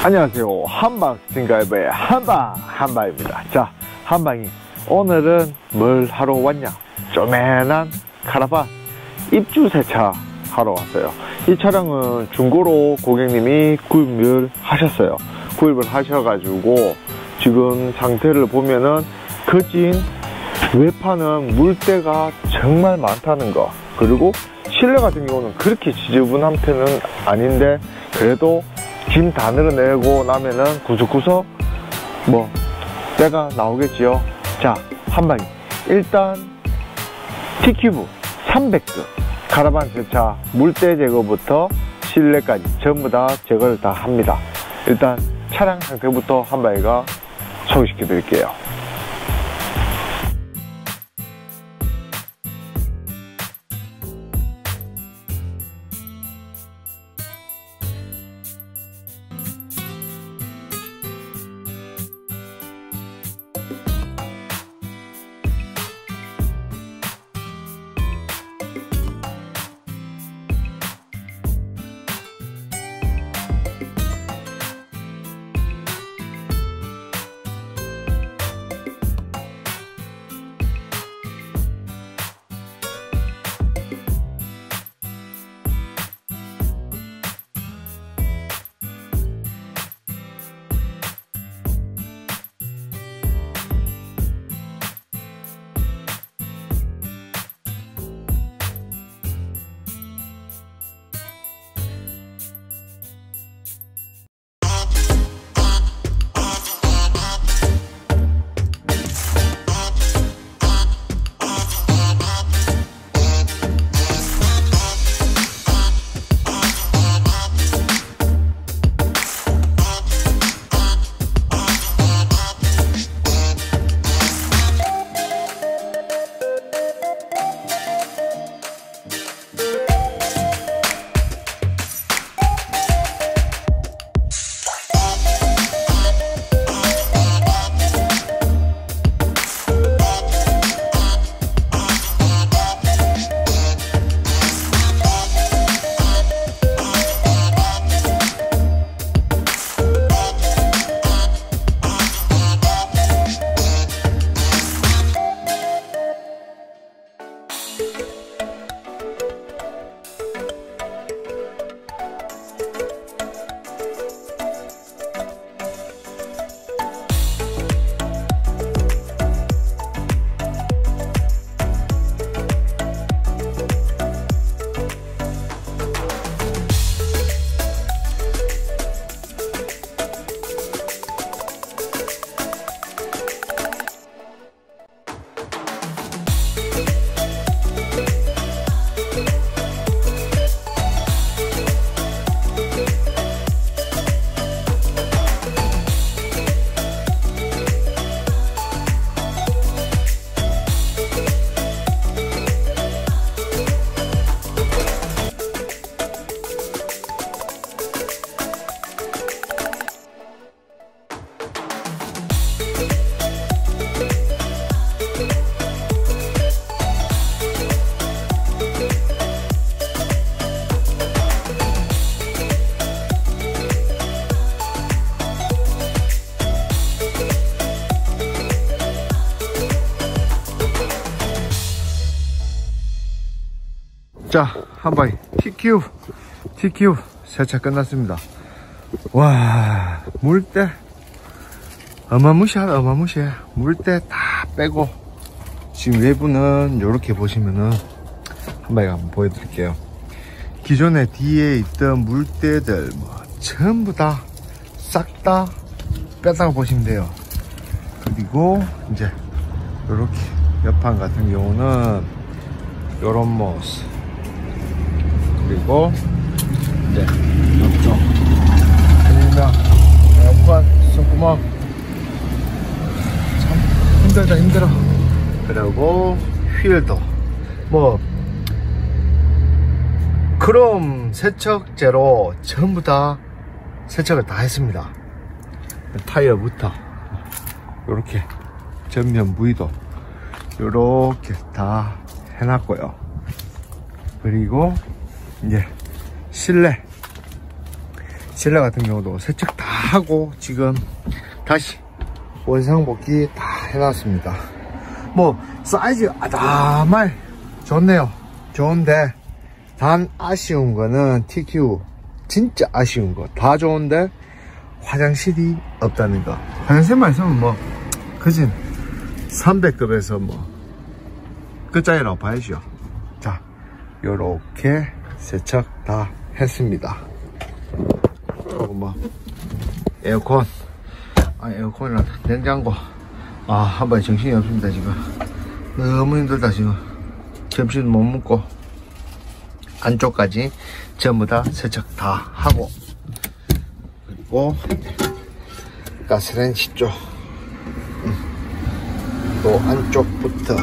안녕하세요. 한방 스팅가이버의 한방입니다. 자, 한방이 오늘은 뭘 하러 왔냐? 쪼매난 카라반 입주 세차 하러 왔어요. 이 차량은 중고로 고객님이 구입을 하셨어요. 구입을 하셔가지고 지금 상태를 보면은 거진 외판은 물때가 정말 많다는 거, 그리고 실내 같은 경우는 그렇게 지저분한 편은 아닌데 그래도 짐 다 늘어내고 나면은 구석구석 뭐 때가 나오겠지요. 자, 한방이 일단 T큐브 300급 카라반 세차 물때 제거부터 실내까지 전부 다 제거를 다 합니다. 일단 차량 상태부터 한방이가 소개시켜 드릴게요. 자, 한방이 T큐브 세차 끝났습니다. 와, 물때 어마무시해. 물때 다 빼고 지금 외부는 이렇게 보시면은 한방이가 한번 보여드릴게요. 기존에 뒤에 있던 물때들 뭐 전부 다 싹 다 뺐다고 보시면 돼요. 그리고 이제 이렇게 옆판 같은 경우는 요런 모습, 그리고 이제 옆쪽 그냥 옆판 손구멍 참 힘들어. 그리고 휠도 뭐 크롬 세척제로 전부 다 세척을 다 했습니다. 타이어부터 요렇게 전면 부위도 요렇게 다 해놨고요. 실내 같은 경우도 세척 다 하고 지금 다시 원상복귀 다 해놨습니다. 뭐 사이즈 아담할 좋네요. 좋은데 단 아쉬운 거는 TQ 진짜 아쉬운 거 다 좋은데 화장실이 없다는 거. 화장실만 있으면 뭐 그진 300급에서 뭐 끝장이라고 봐야죠. 자, 요렇게 세척 다 했습니다. 그리고 뭐 에어컨, 에어컨이랑 냉장고, 한 번에 정신이 없습니다. 지금 너무 힘들다. 지금 점심 못 먹고 안쪽까지 전부 다 세척 다 하고, 그리고 가스레인지 쪽 또 안쪽부터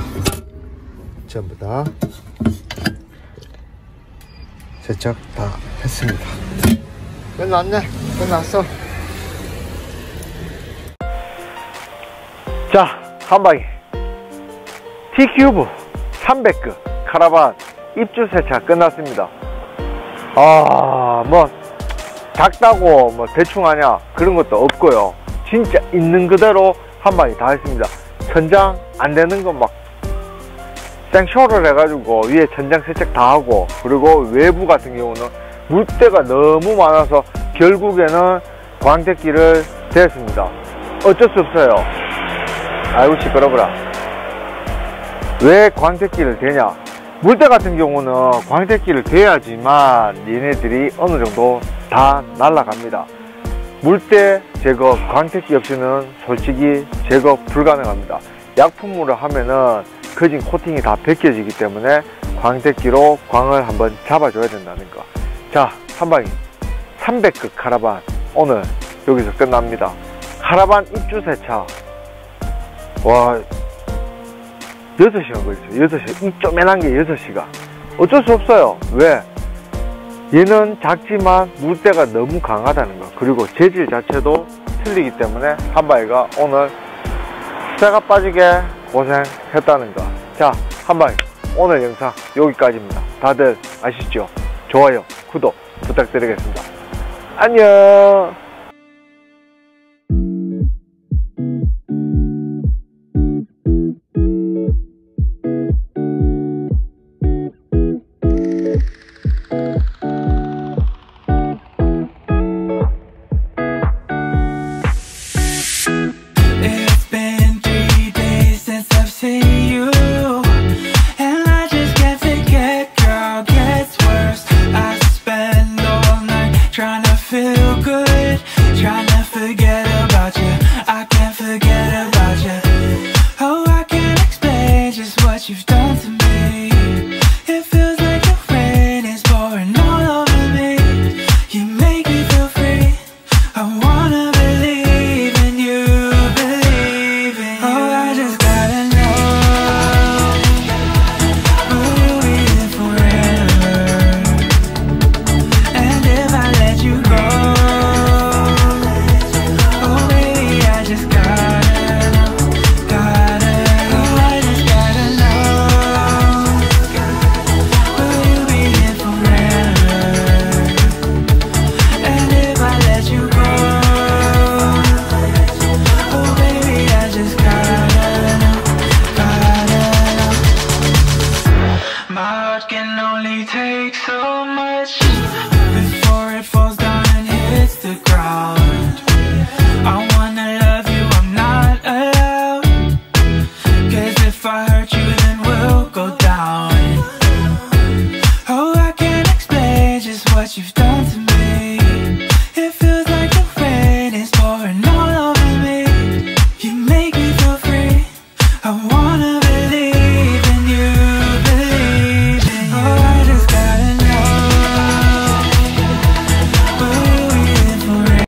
전부 다 세척 다 했습니다. 끝났네. 끝났어. 자, 한방에 T큐브 300급 카라반 입주 세차 끝났습니다. 뭐 작다고 뭐 대충 하냐 그런 것도 없고요. 진짜 있는 그대로 한방에 다 했습니다. 천장 안 되는 건 막 생쇼를 해가지고 위에 천장 세척 다 하고, 그리고 외부 같은 경우는 물때가 너무 많아서 결국에는 광택기를 댔습니다. 어쩔 수 없어요. 아이고 시끄러워라. 왜 광택기를 대냐, 물때 같은 경우는 광택기를 대야지만 얘네들이 어느 정도 다 날아갑니다. 물때 제거 광택기 없이는 솔직히 제거 불가능합니다. 약품으로 하면은 거진 코팅이 다 벗겨지기 때문에 광택기로 광을 한번 잡아줘야 된다는 거. 자, 한방에 300급 카라반 오늘 여기서 끝납니다. 카라반 입주 세차 와 6시간 걸렸어요. 6시간. 이 쪼매난 게 6시간. 어쩔 수 없어요. 왜? 얘는 작지만 물때가 너무 강하다는 거, 그리고 재질 자체도 틀리기 때문에 한바이가 오늘 때가 빠지게 고생했다는 거. 자, 한바이 오늘 영상 여기까지입니다. 다들 아시죠? 좋아요, 구독 부탁드리겠습니다. 안녕. If I hurt you, then we'll go down.